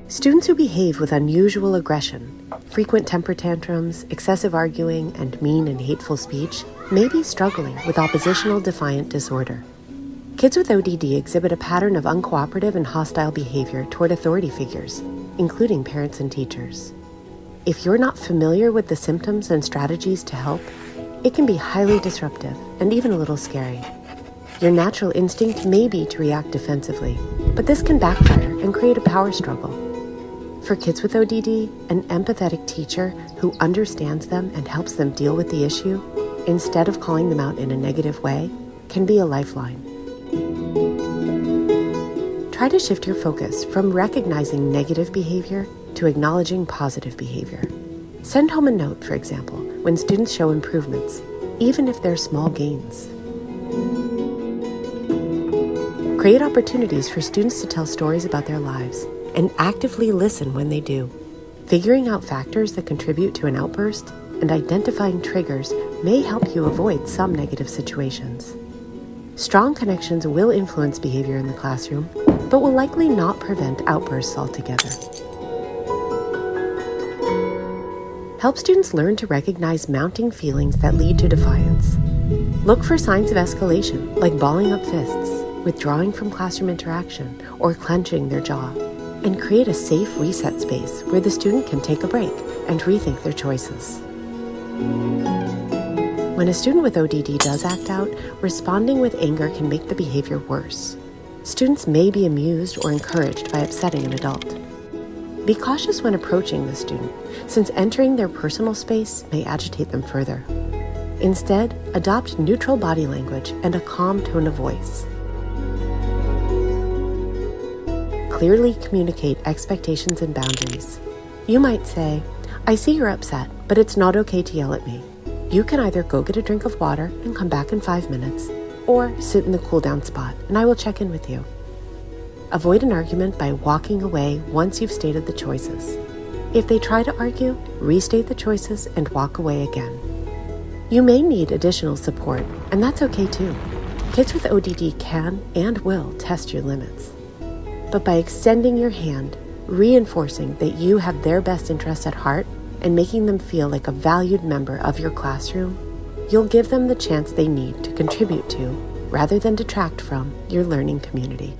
Students who behave with unusual aggression, frequent temper tantrums, excessive arguing, and mean and hateful speech may be struggling with oppositional defiant disorder. Kids with ODD exhibit a pattern of uncooperative and hostile behavior toward authority figures, including parents and teachers. If you're not familiar with the symptoms and strategies to help, it can be highly disruptive and even a little scary. Your natural instinct may be to react defensively, but this can backfire and create a power struggle. For kids with ODD, an empathetic teacher who understands them and helps them deal with the issue, instead of calling them out in a negative way, can be a lifeline. Try to shift your focus from recognizing negative behavior to acknowledging positive behavior. Send home a note, for example, when students show improvements, even if they're small gains. Create opportunities for students to tell stories about their lives and actively listen when they do. Figuring out factors that contribute to an outburst and identifying triggers may help you avoid some negative situations. Strong connections will influence behavior in the classroom, but will likely not prevent outbursts altogether. Help students learn to recognize mounting feelings that lead to defiance. Look for signs of escalation, like balling up fists, withdrawing from classroom interaction, or clenching their jaw, and create a safe reset space where the student can take a break and rethink their choices. When a student with ODD does act out, responding with anger can make the behavior worse. Students may be amused or encouraged by upsetting an adult. Be cautious when approaching the student, since entering their personal space may agitate them further. Instead, adopt neutral body language and a calm tone of voice. Clearly communicate expectations and boundaries. You might say, "I see you're upset, but it's not okay to yell at me. You can either go get a drink of water and come back in 5 minutes, or sit in the cool down spot and I will check in with you." Avoid an argument by walking away once you've stated the choices. If they try to argue, restate the choices and walk away again. You may need additional support, and that's okay too. Kids with ODD can and will test your limits. But by extending your hand, reinforcing that you have their best interests at heart, and making them feel like a valued member of your classroom, you'll give them the chance they need to contribute to, rather than detract from, your learning community.